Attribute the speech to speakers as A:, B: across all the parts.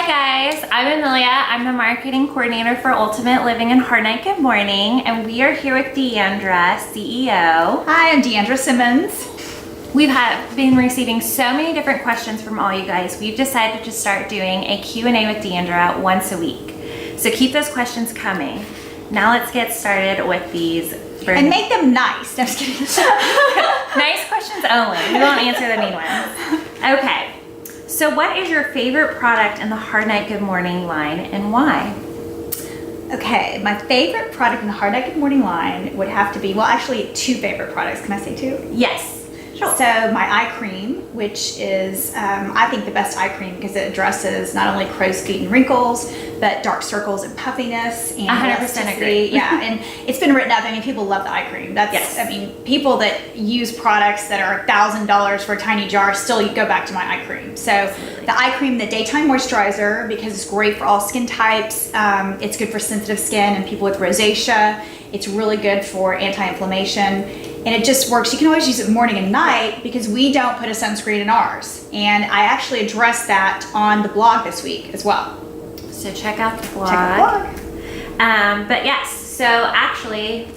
A: Hi guys, I'm Amelia. I'm the marketing coordinator for Ultimate Living in Hard Night Good Morning, and we are here with Deandra, CEO.
B: Hi, I'm Deandra Simmons.
A: We've been receiving so many different questions from all you guys. We've decided to start doing a Q&A with Deandra once a week. So keep those questions coming. Now let's get started with these.
B: And make them nice. No, I'm just kidding.
A: Nice questions only. We won't answer the mean ones. Okay. So what is your favorite product in the Hard Night Good Morning line and why?
B: Okay, my favorite product in the Hard Night Good Morning line would have to be, well, actually two favorite products. Can I say two?
A: Yes. Sure.
B: So my eye cream, which is, I think, the best eye cream because it addresses not only crow's feet and wrinkles, but dark circles and puffiness. And
A: 100% agree.
B: Yeah, and it's been written up. I mean, people love the eye cream. That's,
A: yes.
B: I mean, people that use products that are $1,000 for a tiny jar still go back to my eye cream. So
A: absolutely.
B: The eye cream, the daytime moisturizer, because it's great for all skin types. It's good for sensitive skin and people with rosacea. It's really good for anti-inflammation. And it just works. You can always use it morning and night because we don't put a sunscreen in ours. And I actually addressed that on the blog this week as well.
A: So check out the blog.
B: Check out the blog.
A: But yes, so actually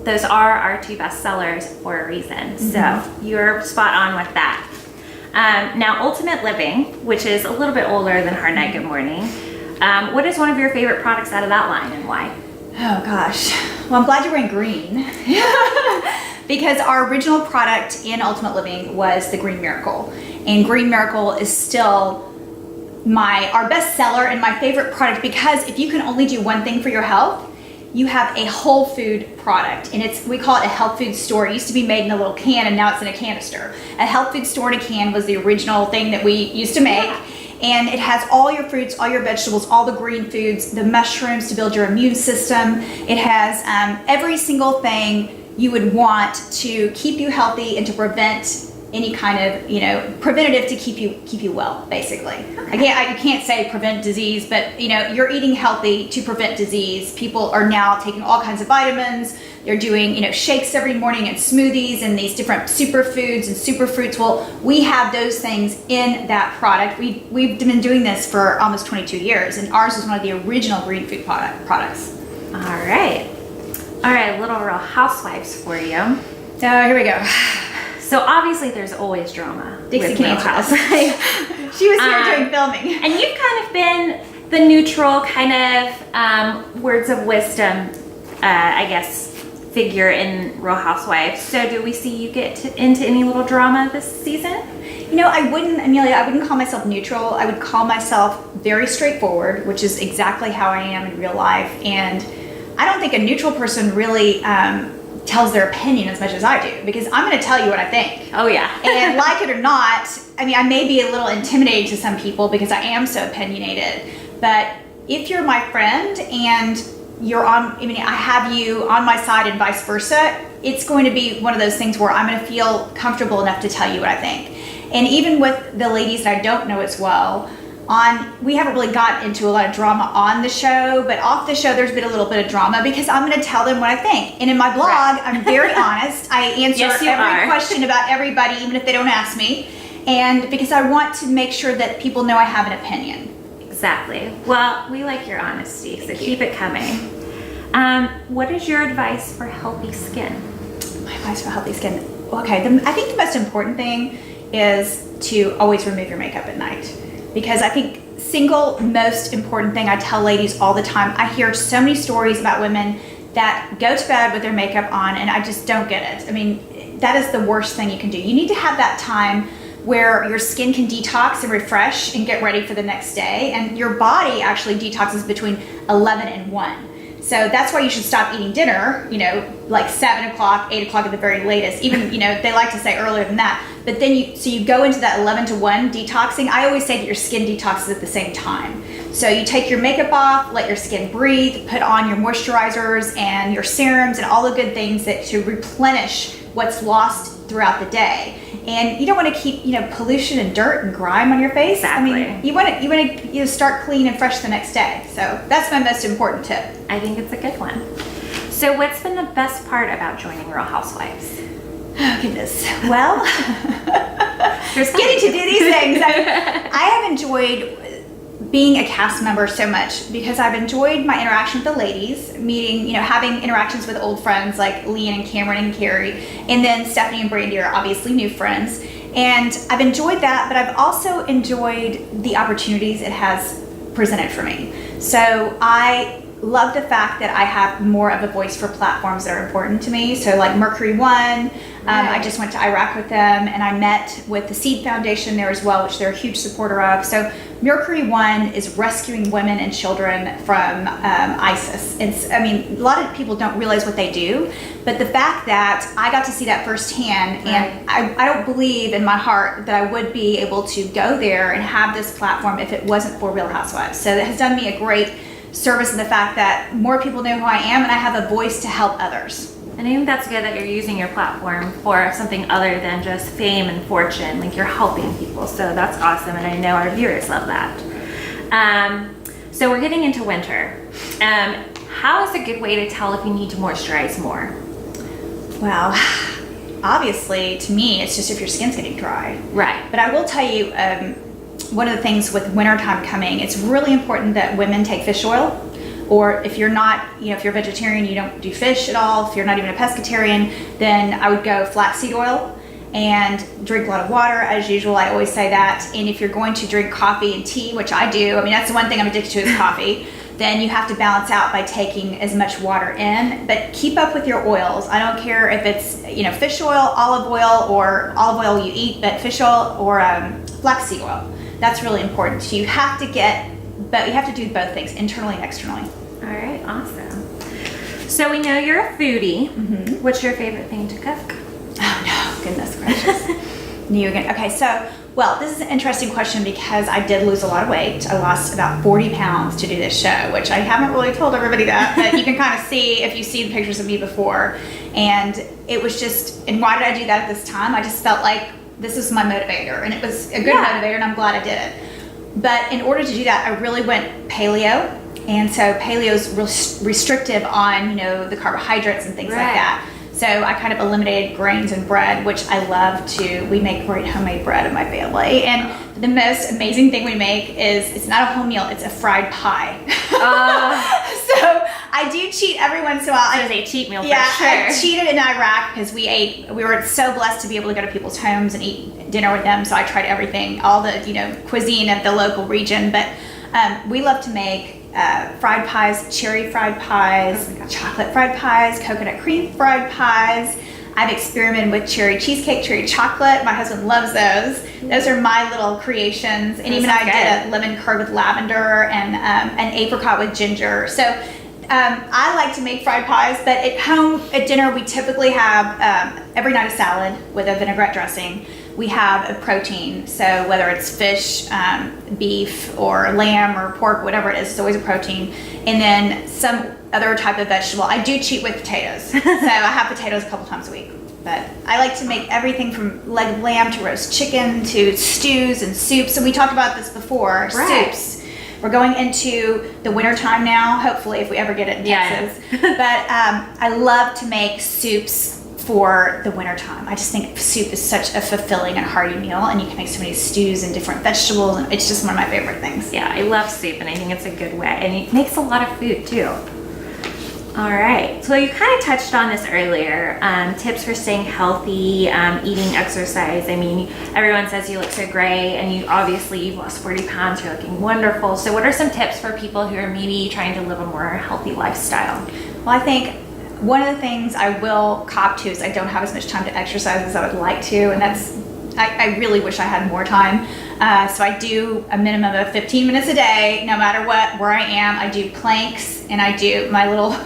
A: those are our two best sellers for a reason. So you're spot on with that. Now Ultimate Living, which is a little bit older than Hard Night Good Morning. What is one of your favorite products out of that line and why?
B: Oh gosh. Well, I'm glad you're wearing green. Because our original product in Ultimate Living was the Green Miracle. And Green Miracle is still our best seller and my favorite product because if you can only do one thing for your health, you have a whole food product. And we call it a health food store. It used to be made in a little can and now it's in a canister. A health food store in a can was the original thing that we used to make. Yeah. And it has all your fruits, all your vegetables, all the green foods, the mushrooms to build your immune system. It has every single thing you would want to keep you healthy and to prevent any kind of, preventative to keep you well, basically. Okay. You can't say prevent disease, but you're eating healthy to prevent disease. People are now taking all kinds of vitamins. They're doing, shakes every morning and smoothies and these different superfoods and superfruits. Well, we have those things in that product. We've been doing this for almost 22 years, and ours is one of the original green food products.
A: All right. All right, little Real Housewives for you.
B: Here we go.
A: So obviously there's always drama.
B: Dixie
A: with
B: can
A: Real
B: answer this. She was here during filming.
A: And you've kind of been the neutral kind of words of wisdom, I guess, figure in Real Housewives. So do we see you get into any little drama this season? Amelia, I wouldn't call myself neutral. I would call myself very straightforward, which is exactly how I am in real life. And I don't think a neutral person really tells their opinion as much as I do, because I'm going to tell you what I think. Oh yeah.
B: And like it or not, I may be a little intimidating to some people because I am so opinionated. But if you're my friend and I have you on my side and vice versa, it's going to be one of those things where I'm going to feel comfortable enough to tell you what I think. And even with the ladies that I don't know as well, we haven't really gotten into a lot of drama on the show, but off the show there's been a little bit of drama because I'm going to tell them what I think. And in my blog, right. I'm very honest. I answer every question about everybody, even if they don't ask me. And because I want to make sure that people know I have an opinion.
A: Exactly. Well, we like your honesty, so keep it coming. What is your advice for healthy skin?
B: My advice for healthy skin? Okay, I think the most important thing is to always remove your makeup at night. Because I think single most important thing I tell ladies all the time, I hear so many stories about women that go to bed with their makeup on and I just don't get it. That is the worst thing you can do. You need to have that time where your skin can detox and refresh and get ready for the next day. And your body actually detoxes between 11 and 1. So that's why you should stop eating dinner, like 7 o'clock, 8 o'clock at the very latest. Even, they like to say earlier than that. But then you go into that 11 to 1 detoxing. I always say that your skin detoxes at the same time. So you take your makeup off, let your skin breathe, put on your moisturizers and your serums and all the good things to replenish what's lost throughout the day. And you don't want to keep, pollution and dirt and grime on your face.
A: Exactly.
B: You want to start clean and fresh the next day. So that's my most important tip.
A: I think it's a good one. So what's been the best part about joining Real Housewives?
B: Oh goodness. Well, getting to do these things. I have enjoyed being a cast member so much because I've enjoyed my interaction with the ladies, meeting, having interactions with old friends like Leanne and Cameron and Carrie, and then Stephanie and Brandy are obviously new friends. And I've enjoyed that, but I've also enjoyed the opportunities it has presented for me. So I love the fact that I have more of a voice for platforms that are important to me. So like Mercury One, I just went to Iraq with them, and I met with the Seed Foundation there as well, which they're a huge supporter of. So Mercury One is rescuing women and children from ISIS. A lot of people don't realize what they do, but the fact that I got to see that firsthand, and I don't believe in my heart that I would be able to go there and have this platform if it wasn't for Real Housewives. So that has done me a great service in the fact that more people know who I am, and I have a voice to help others.
A: And I think that's good that you're using your platform for something other than just fame and fortune. Like, you're helping people, so that's awesome, and I know our viewers love that. So we're getting into winter. How is a good way to tell if you need to moisturize more?
B: Well, obviously, to me, it's just if your skin's getting dry.
A: Right.
B: But I will tell you, one of the things with wintertime coming, it's really important that women take fish oil. Or if you're not, if you're vegetarian, you don't do fish at all, if you're not even a pescatarian, then I would go flaxseed oil and drink a lot of water as usual. I always say that. And if you're going to drink coffee and tea, which I do, that's the one thing I'm addicted to is coffee, then you have to balance out by taking as much water in. But keep up with your oils. I don't care if it's, fish oil, olive oil you eat, but fish oil or flaxseed oil. That's really important. You have to do both things, internally and externally.
A: All right, awesome. So we know you're a foodie. Mm-hmm. What's your favorite thing to cook?
B: Oh no, goodness gracious. Knew again. Okay, so, this is an interesting question because I did lose a lot of weight. I lost about 40 pounds to do this show, which I haven't really told everybody that, but you can kind of see if you see the pictures of me before. And it was and why did I do that at this time? I just felt like this was my motivator, and it was a good motivator, and I'm glad I did it. But in order to do that, I really went paleo. And so paleo is restrictive on, the carbohydrates and things like that. So I kind of eliminated grains and bread, which I love to. We make great homemade bread in my family. And the most amazing thing we make is, it's not a whole meal, it's a fried pie. So I do cheat every once in a while.
A: It was a cheat meal for
B: sure.
A: I
B: cheated in Iraq because we were so blessed to be able to go to people's homes and eat dinner with them. So I tried everything, all the, cuisine of the local region. But we love to make fried pies, cherry fried pies, chocolate fried pies, coconut cream fried pies. I've experimented with cherry cheesecake, cherry chocolate. My husband loves those. Those are my little creations. And even I did a lemon curd with lavender and an apricot with ginger. So I like to make fried pies, but at home, at dinner, we typically have every night a salad with a vinaigrette dressing. We have a protein, so whether it's fish, beef, or lamb, or pork, whatever it is, it's always a protein. And then some other type of vegetable. I do cheat with potatoes, so I have potatoes a couple times a week. But I like to make everything from leg of lamb to roast chicken to stews and soups. And we talked about this before, soups. We're going into the winter time now, hopefully, if we ever get it in Texas. But I love to make soups for the winter time. I just think soup is such a fulfilling and hearty meal, and you can make so many stews and different vegetables, and it's just one of my favorite things.
A: Yeah, I love soup, and I think it's a good way, and it makes a lot of food too. All right, so you kind of touched on this earlier, tips for staying healthy, eating, exercise. Everyone says you look so great, and you've lost 40 pounds, you're looking wonderful. So what are some tips for people who are maybe trying to live a more healthy lifestyle?
B: Well, I think one of the things I will cop to is I don't have as much time to exercise as I would like to, and I really wish I had more time. So I do a minimum of 15 minutes a day, no matter where I am. I do planks, and I do my little,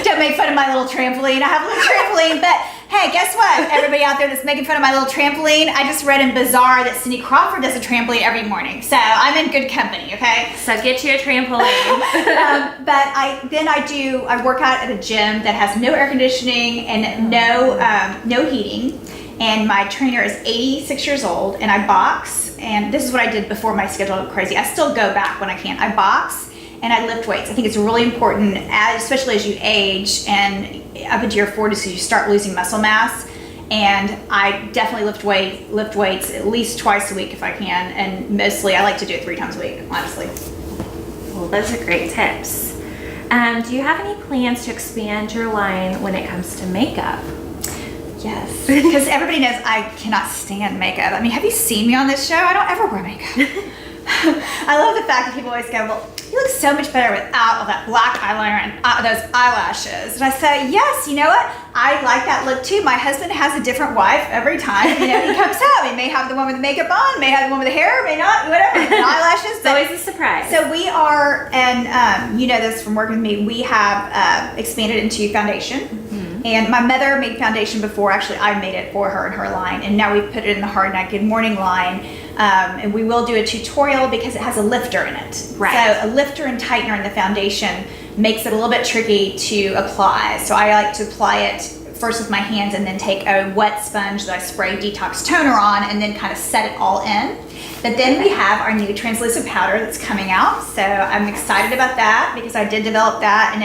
B: don't make fun of my little trampoline. I have a little trampoline, but hey, guess what? Everybody out there that's making fun of my little trampoline, I just read in Bazaar that Cindy Crawford does a trampoline every morning. So I'm in good company, okay?
A: So get you a trampoline.
B: But I work out at a gym that has no air conditioning and no heating. And my trainer is 86 years old, and I box. And this is what I did before my schedule went crazy. I still go back when I can. I box and I lift weights. I think it's really important, especially as you age and up into your 40s, so you start losing muscle mass. And I definitely lift weights at least twice a week if I can, and mostly I like to do it 3 times a week, honestly.
A: Well, those are great tips. Do you have any plans to expand your line when it comes to makeup?
B: Yes, because everybody knows I cannot stand makeup. I mean, have you seen me on this show? I don't ever wear makeup. I love the fact that people always go, well, you look so much better without all that black eyeliner and those eyelashes. And I say, yes, you know what? I like that look too. My husband has a different wife every time. You know, he comes home. He may have the one with the makeup on, may have the one with the hair, may not, whatever, the eyelashes.
A: It's always a surprise.
B: So we are, and you know this from working with me, we have expanded into foundation. Mm-hmm. And my mother made foundation before. Actually, I made it for her in her line. And now we've put it in the Hard Night Good Morning line. And we will do a tutorial because it has a lifter in it.
A: Right.
B: So a lifter and tightener in the foundation makes it a little bit tricky to apply. So I like to apply it first with my hands and then take a wet sponge that I spray detox toner on and then kind of set it all in. But then we have our new translucent powder that's coming out. So I'm excited about that because I did develop that, and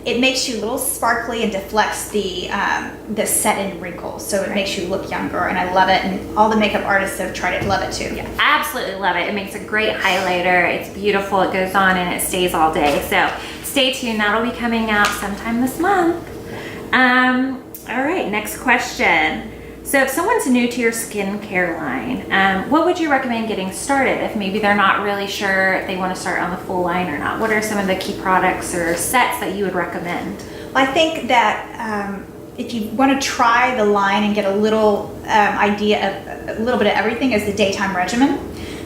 B: it makes you a little sparkly and deflects the set-in wrinkles, so it makes you look younger, and I love it. And all the makeup artists that have tried it love it too.
A: Yeah, I absolutely love it. It makes a great highlighter. It's beautiful. It goes on and it stays all day. So stay tuned. That'll be coming out sometime this month. All right, next question. So if someone's new to your skincare line, what would you recommend getting started if maybe they're not really sure if they want to start on the full line or not? What are some of the key products or sets that you would recommend?
B: Well, I think that if you want to try the line and get a little idea of a little bit of everything, is the daytime regimen,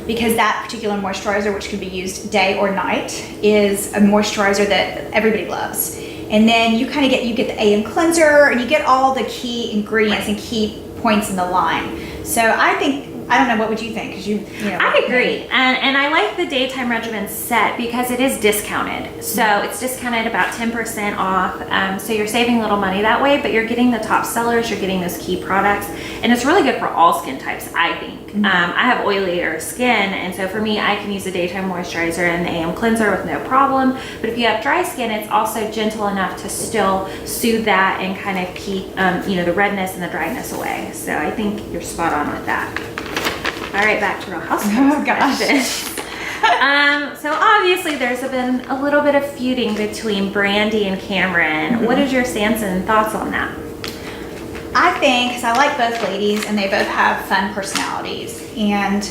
B: because that particular moisturizer, which can be used day or night, is a moisturizer that everybody loves. And then you kind of get the AM cleanser, and you get all the key ingredients and key points in the line. So I don't know, what would you think? Because you know.
A: I agree, and I like the daytime regimen set because it is discounted. So it's discounted about 10% off. So you're saving a little money that way, but you're getting the top sellers, you're getting those key products, and it's really good for all skin types, I think. I have oilier skin, and so for me, I can use a daytime moisturizer and the AM cleanser with no problem. But if you have dry skin, it's also gentle enough to still soothe that and kind of keep the redness and the dryness away. So I think you're spot on with that. All right, back to Real Housewives.
B: Oh gosh.
A: So obviously there's been a little bit of feuding between Brandy and Cameron. Mm-hmm. What is your Sanson thoughts on that?
B: I think, because I like both ladies and they both have fun personalities, and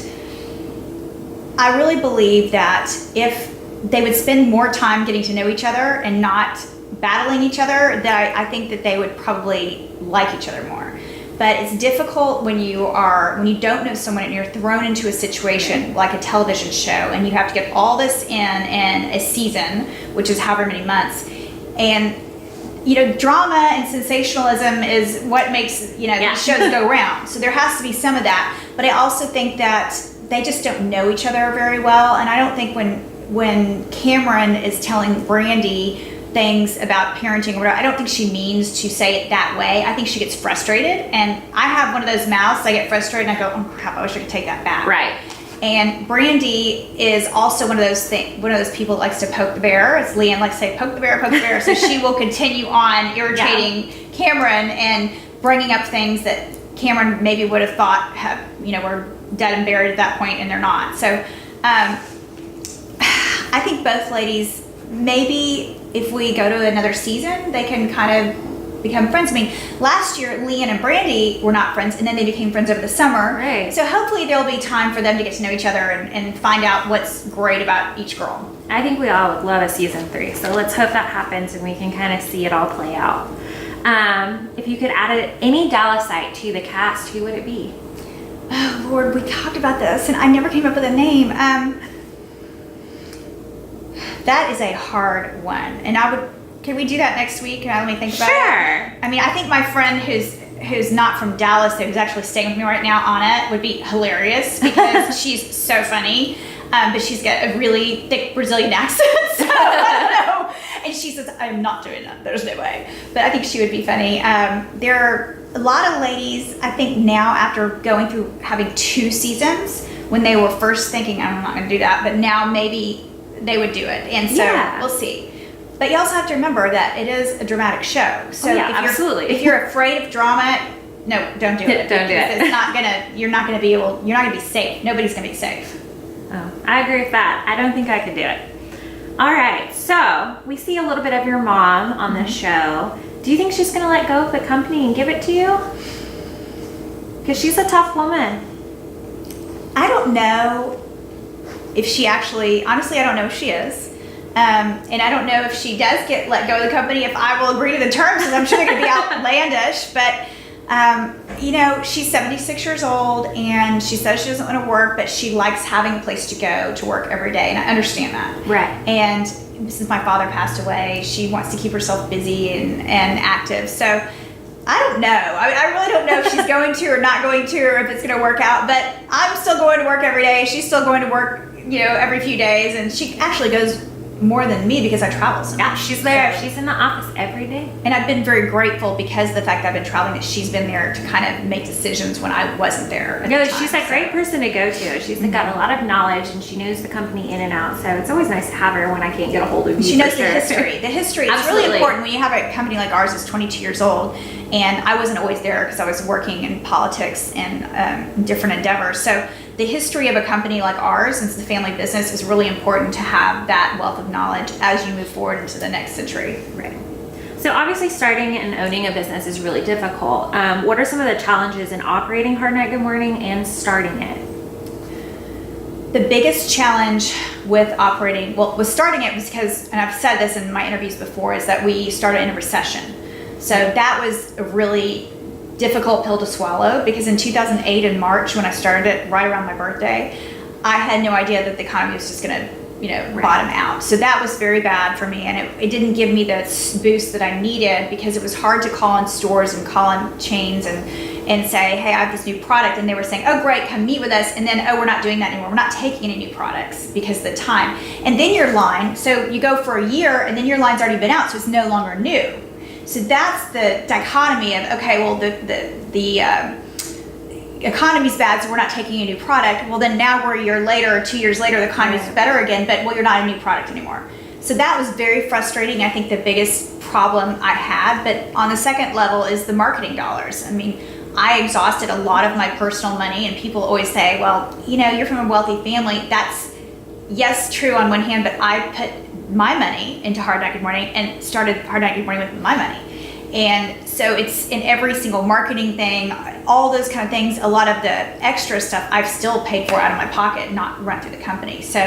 B: I really believe that if they would spend more time getting to know each other and not battling each other, that I think that they would probably like each other more. But it's difficult when you don't know someone and you're thrown into a situation like a television show, and you have to get all this in a season, which is however many months. And drama and sensationalism is what makes these shows go round. So there has to be some of that. But I also think that they just don't know each other very well, and I don't think when Cameron is telling Brandy things about parenting or whatever, I don't think she means to say it that way. I think she gets frustrated, and I have one of those mouths. I get frustrated and I go, oh crap, I wish I could take that back.
A: Right.
B: And Brandy is also one of those people that likes to poke the bear. As Leanne likes to say, poke the bear. So she will continue on irritating Cameron and bringing up things that Cameron maybe would have thought were dead and buried at that point, and they're not. So I think both ladies, maybe if we go to another season, they can kind of become friends. I mean, last year Leanne and Brandy were not friends, and then they became friends over the summer.
A: Right.
B: So hopefully there'll be time for them to get to know each other and find out what's great about each girl.
A: I think we all would love a season 3, so let's hope that happens and we can kind of see it all play out. If you could add any Dallasite to the cast, who would it be?
B: Oh Lord, we talked about this and I never came up with a name. That is a hard one, and can we do that next week? Let me think about it.
A: Sure.
B: I mean, I think my friend who's not from Dallas, who's actually staying with me right now, Anna, would be hilarious because she's so funny, but she's got a really thick Brazilian accent, so I don't know. And she says, I'm not doing that. There's no way. But I think she would be funny. There are a lot of ladies, I think now after going through having 2 seasons, when they were first thinking, I'm not going to do that, but now maybe they would do it. And so we'll see. But you also have to remember that it is a dramatic show. So
A: absolutely.
B: If you're afraid of drama, No, don't do it.
A: Don't do it.
B: It's not gonna. You're not gonna be safe. Nobody's gonna be safe.
A: Oh, I agree with that. I don't think I could do it. All right, so we see a little bit of your mom on this show. Do you think she's gonna let go of the company and give it to you? Because she's a tough woman.
B: I don't know if she actually. Honestly, I don't know if she is. And I don't know if she does let go of the company, if I will agree to the terms, because I'm sure they're going to be outlandish. But, she's 76 years old, and she says she doesn't want to work, but she likes having a place to go to work every day, and I understand that.
A: Right.
B: And since my father passed away, she wants to keep herself busy and active. So I don't know. I really don't know if she's going to or not going to, or if it's going to work out. But I'm still going to work every day. She's still going to work, every few days, and she actually goes more than me because I travel so much.
A: Yeah, she's there. She's in the office every day.
B: And I've been very grateful because of the fact that I've been traveling, that she's been there to kind of make decisions when I wasn't there.
A: No, she's a great person to go to. She's got a lot of knowledge, and she knows the company in and out. So it's always nice to have her when I can't get a hold of you.
B: She knows the history. The history. It's really important when you have a company like ours that's 22 years old. And I wasn't always there because I was working in politics and different endeavors. So the history of a company like ours, since it's a family business, is really important to have that wealth of knowledge as you move forward into the next century.
A: Right. So obviously starting and owning a business is really difficult. What are some of the challenges in operating Hard Night Good Morning and starting it?
B: The biggest challenge with starting it was because, and I've said this in my interviews before, is that we started in a recession. So that was a really difficult pill to swallow, because in 2008 in March, when I started it right around my birthday, I had no idea that the economy was just going to bottom out. So that was very bad for me, and it didn't give me the boost that I needed, because it was hard to call in stores and call in chains and say, hey, I have this new product, and they were saying, oh great, come meet with us, and then, oh, we're not doing that anymore, we're not taking any new products because of the time. And then your line, so you go for a year and then your line's already been out, so it's no longer new. So that's the dichotomy of, okay, well, the economy's bad, so we're not taking a new product. Well, then now we're a year later or 2 years later, the economy's better again, but well, you're not a new product anymore. So that was very frustrating. I think the biggest problem I had, but on the second level is the marketing dollars. I mean, I exhausted a lot of my personal money, and people always say, well, you're from a wealthy family. That's, yes, true on one hand, but I put my money into Hard Night Good Morning and started Hard Night Good Morning with my money. And so it's in every single marketing thing, all those kind of things. A lot of the extra stuff I've still paid for out of my pocket, not run through the company. So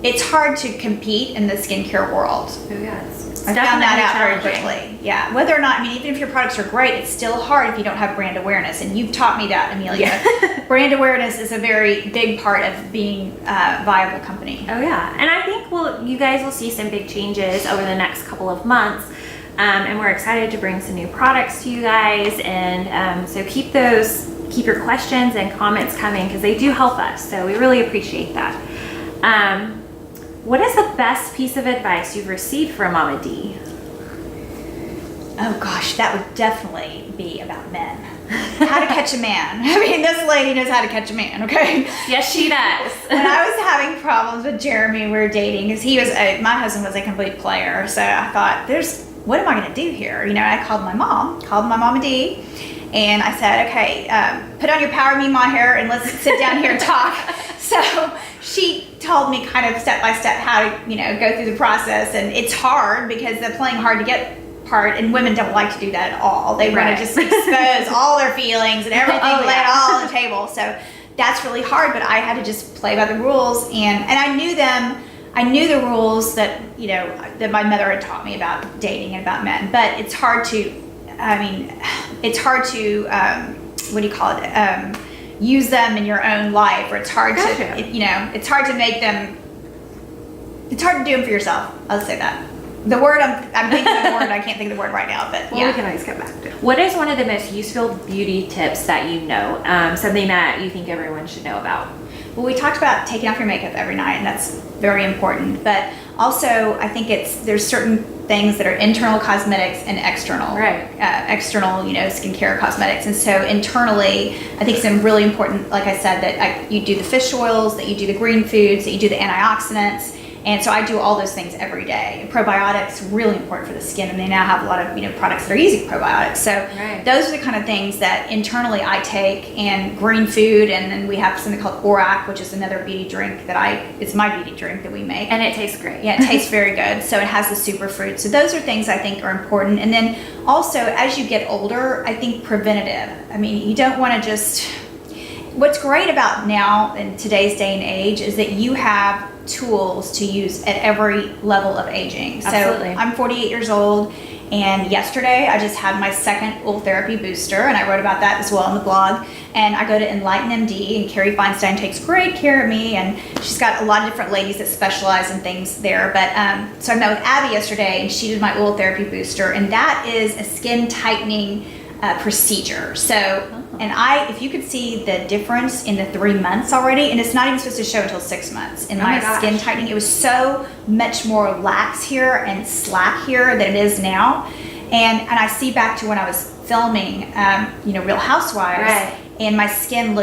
B: it's hard to compete in the skincare world.
A: Oh yeah, it's
B: I found that out very quickly. Yeah, whether or not, even if your products are great, it's still hard if you don't have brand awareness. And you've taught me that, Amelia. Yeah. Brand awareness is a very big part of being a viable company.
A: Oh yeah, and I think you guys will see some big changes over the next couple of months. And we're excited to bring some new products to you guys. And so keep your questions and comments coming, because they do help us. So we really appreciate that. What is the best piece of advice you've received from Mama D?
B: Oh gosh, that would definitely be about men. How to catch a man. This lady knows how to catch a man, okay?
A: Yes, she does.
B: When I was having problems with Jeremy, we were dating, because my husband was a complete player. So I thought, what am I going to do here? I called my Mama D, and I said, okay, put on your Power Me Ma hair and let's sit down here and talk. So she told me kind of step by step how to, go through the process. And it's hard, because the playing hard to get part, and women don't like to do that at all. They want to just expose all their feelings and everything, lay it all on the table. So that's really hard, but I had to just play by the rules, and I knew them. I knew the rules that that my mother had taught me about dating and about men, but it's hard to, what do you call it? Use them in your own life, or it's hard to, it's hard to make them. It's hard to do them for yourself. I'll say that. The word I'm thinking of the word, I can't think of the word right now, but
A: we can always come back to it. What is one of the most useful beauty tips that you know? Something that you think everyone should know about?
B: Well, we talked about taking off your makeup every night, and that's very important. But also, I think there's certain things that are internal cosmetics and external, external, skincare cosmetics. And so internally, I think it's really important, like I said, that you do the fish oils, that you do the green foods, that you do the antioxidants, And so I do all those things every day. And probiotics, really important for the skin, and they now have a lot of, products that are using probiotics. So those are the kind of things that internally I take, and green food, and then we have something called ORAC, which is another beauty drink it's my beauty drink that we make.
A: And it tastes great.
B: Yeah, it tastes very good. So it has the superfruit. So those are things I think are important. And then also, as you get older, I think preventative. I mean, you don't want to just... What's great about now in today's day and age is that you have tools to use at every level of aging.
A: Absolutely.
B: So I'm 48 years old, and yesterday I just had my second oil therapy booster, and I wrote about that as well on the blog. And I go to Enlighten MD, and Carrie Feinstein takes great care of me, and she's got a lot of different ladies that specialize in things there. But so I met with Abby yesterday, and she did my oil therapy booster, and that is a skin tightening procedure. So, and if you could see the difference in the 3 months already, and it's not even supposed to show until 6 months in my skin tightening. It was so much more lax here and slack here than it is now. And I see back to when I was filming, Real Housewives, and my skin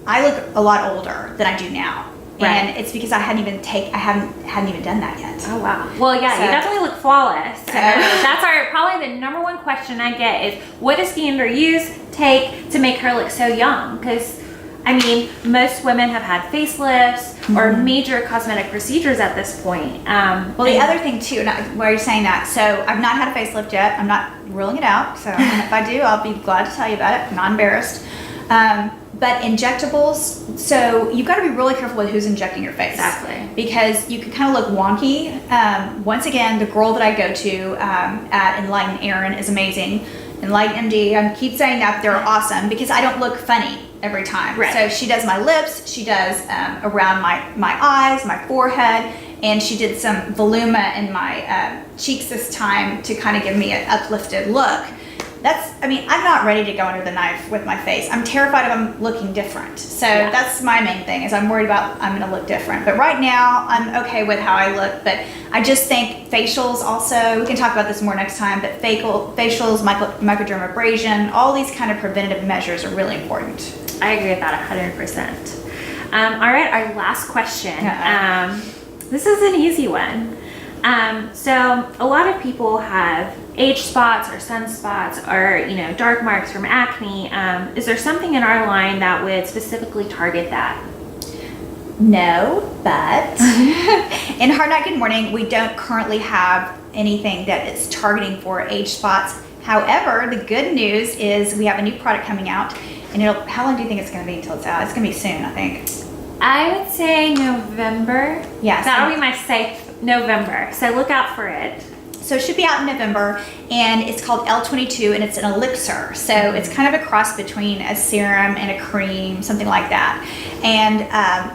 B: I look a lot older than I do now. And it's because I hadn't even done that yet.
A: Oh wow. Well, yeah, so, you definitely look flawless. So that's probably the number one question I get is, what does Deandra take to make her look so young? Because I mean, most women have had facelifts or major cosmetic procedures at this point.
B: Well, the other thing too, why you're saying that, so I've not had a facelift yet. I'm not ruling it out. So if I do, I'll be glad to tell you about it. I'm not embarrassed. But injectables, so you've got to be really careful with who's injecting your face.
A: Exactly.
B: Because you can kind of look wonky. Once again, the girl that I go to at Enlighten, Erin, is amazing. Enlighten MD, I keep saying that, they're awesome because I don't look funny every time. So she does my lips, she does around my eyes, my forehead, and she did some Voluma in my cheeks this time to kind of give me an uplifted look. I'm not ready to go under the knife with my face. I'm terrified of them looking different. So that's my main thing, is I'm worried about I'm going to look different. But right now, I'm okay with how I look. But I just think facials also, we can talk about this more next time, but facials, microdermabrasion, all these kind of preventative measures are really important.
A: I agree with that 100%. All right, our last question. This is an easy one. So a lot of people have age spots or sunspots or, dark marks from acne. Is there something in our line that would specifically target that?
B: No, but in Hard Night Good Morning, we don't currently have anything that is targeting for age spots. However, the good news is we have a new product coming out, and how long do you think it's going to be until it's out? It's going to be soon, I think.
A: I would say November.
B: Yes.
A: That'll be my safe November. So look out for it.
B: So it should be out in November, and it's called L22, and it's an elixir. So it's kind of a cross between a serum and a cream, something like that. And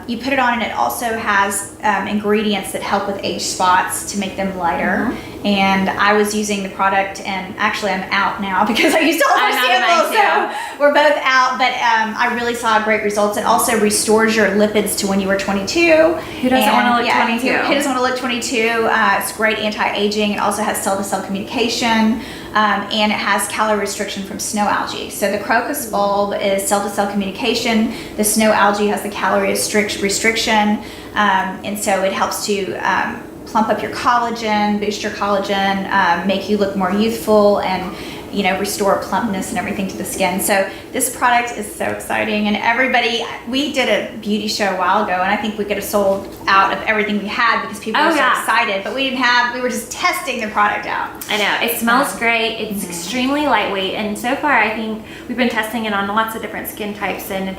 B: you put it on, and it also has ingredients that help with age spots to make them lighter. And I was using the product, and actually I'm out now because I used all my samples, so we're both out. But I really saw great results. It also restores your lipids to when you were 22.
A: Who doesn't want to look 22?
B: Who doesn't want to look 22? It's great anti-aging. It also has cell-to-cell communication, and it has calorie restriction from snow algae. So the crocus bulb is cell-to-cell communication. The snow algae has the calorie restriction, and so it helps to plump up your collagen, boost your collagen, make you look more youthful, and restore plumpness and everything to the skin. So this product is so exciting, and we did a beauty show a while ago, and I think we could have sold out of everything we had because people were so excited, but we were just testing the product out.
A: I know, it smells great, it's extremely lightweight, and so far I think we've been testing it on lots of different skin types, and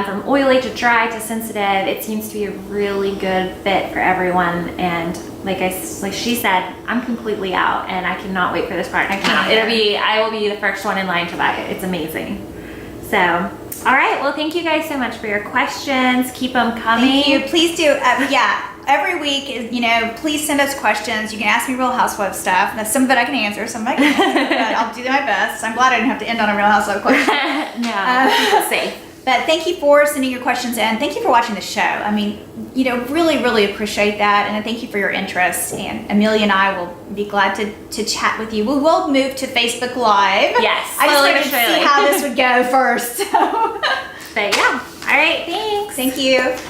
A: from oily to dry to sensitive, it seems to be a really good fit for everyone. And like she said, I'm completely out, and I cannot wait for this product to come out. I will be the first one in line to buy it. It's amazing. So, all right. Well, thank you guys so much for your questions. Keep them coming.
B: Thank you. Please do. Every week, please send us questions. You can ask me Real Housewife stuff. That's some of it I can answer, some of it I can't answer, but I'll do my best. I'm glad I didn't have to end on a Real Housewife question.
A: No, keep it safe.
B: But thank you for sending your questions in. Thank you for watching the show. I mean, really, really appreciate that. And I thank you for your interest. And Amelia and I will be glad to chat with you. We will move to Facebook Live.
A: Yes.
B: I just wanted to see how this would go first. So.
A: But yeah. All right. Thanks.
B: Thank you.